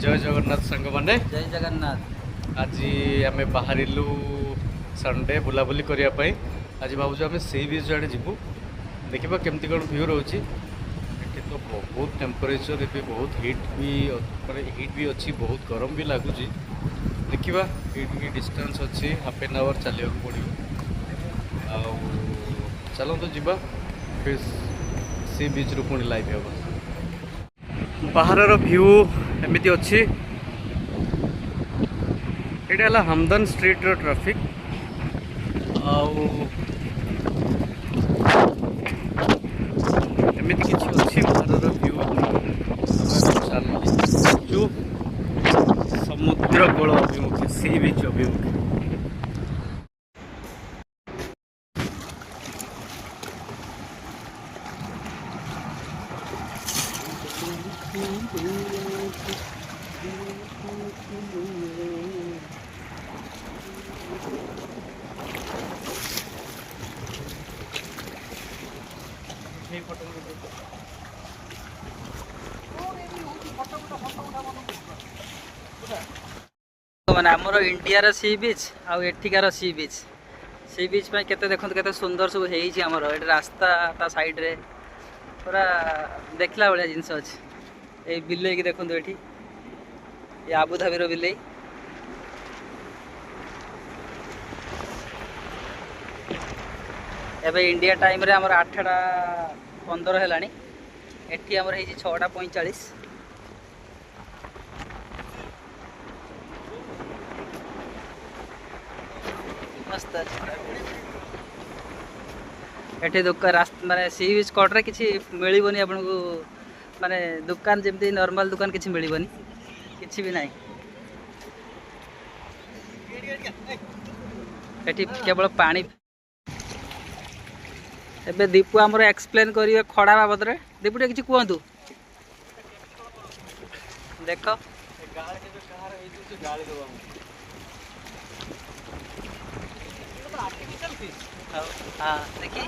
जय जगन्नाथ सांग मैंने जय जगन्नाथ। आज आम बाहर संडे बुलाबुली करने आज भावुँ आम सी बीच आड़े जीवु देखा केमती कौन व्यू रोचे। तो बहुत टेम्परेचर ए बहुत हिट भी अच्छी बहुत गरम भी लगुच। देखा ये डिस्टेंस अच्छी हाफ एन आवर चलिया पड़ो आ चलतु जीवा फिर सी बीच रू पुणी लाइव हम बाहर व्यू एमती अच्छी। यहाँ हमदन स्ट्रीट रो ट्रैफिक एमती किसी अच्छी बाहर व्यू चलू समुद्र कूल अभिमुखे सी बीच अभिमुखे। मैंने आमर इंडिया सी बीच आउ एठिकार सी बीच में केते देखते केते सुंदर सब होमर ये रास्ता ता साइड रे पूरा देखला भाया जिनस अच्छे। ये बिले की देखो ये आबुधाबी रो बिले एबे इंडिया टाइम रे हमर 8:15 हेलानी एठी हमर हे 6:45। मस्त एठी दुकान रास्ता माने सी बीच कट रे किछि मिलिबोनी आपन को माने दुकान जेमती नॉर्मल दुकान किछि मिलिबोनी किछि भी नाही। एठी केवल पानी एबे दीपू आमर एक्सप्लेन करिवे खड़ा बाबद रे। दीपू टे किछि कहंतु देख गाड़ी के कहार ए जो गाड़ी दबा आर्टिफिशियल फिश। हां देखि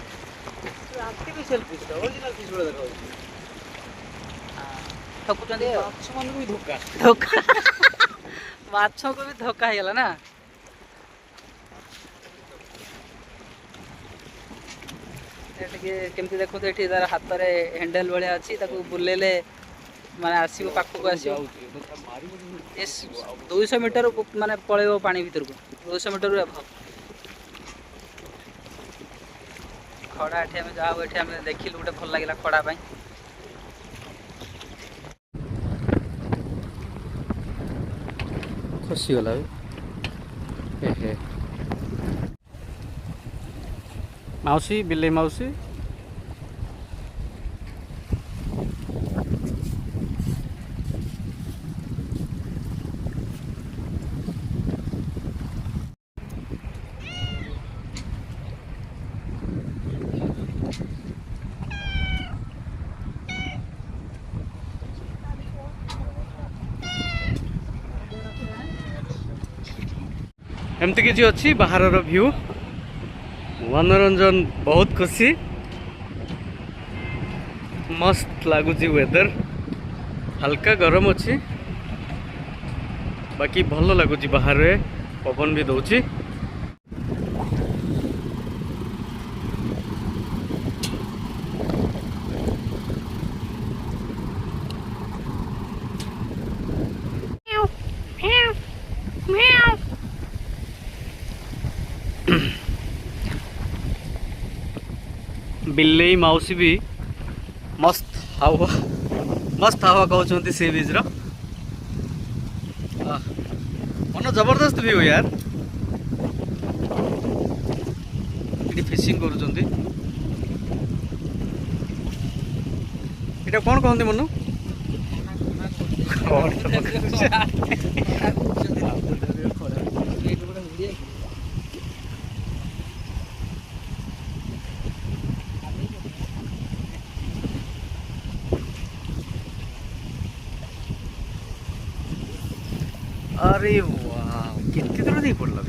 आर्टिफिशियल फिश ओरिजिनल फिश बोले देखो। हां ठकुचंदी माछ मन को भी धोखा धोखा माछो को भी धोखा हेला ना। केमती देखो तो ये तार हाथ में हैंडल भाया अच्छी बुलेले माने आसो पाखक आस 200 मीटर माने पलैब पानी भीतर को 200 मीटर खड़ा ये जाओ ये देखिलु गोटे भल लगे खड़ा खसीगला मौसी बिल्ली मौसी एमती किसी अच्छी बाहर व्यू मनोरंजन बहुत खुशी मस्त लगुच वेदर हल्का गरम अच्छी बाकी भल लगुच बाहर पवन भी दौची। बिल्ली मौसी भी मस्त हवा कहते सी बीच मन जबरदस्त व्यू यार। ये फिशिंग करुँच कौन कहते मनु अरे वाह कितनी दूर नहीं पड़ला।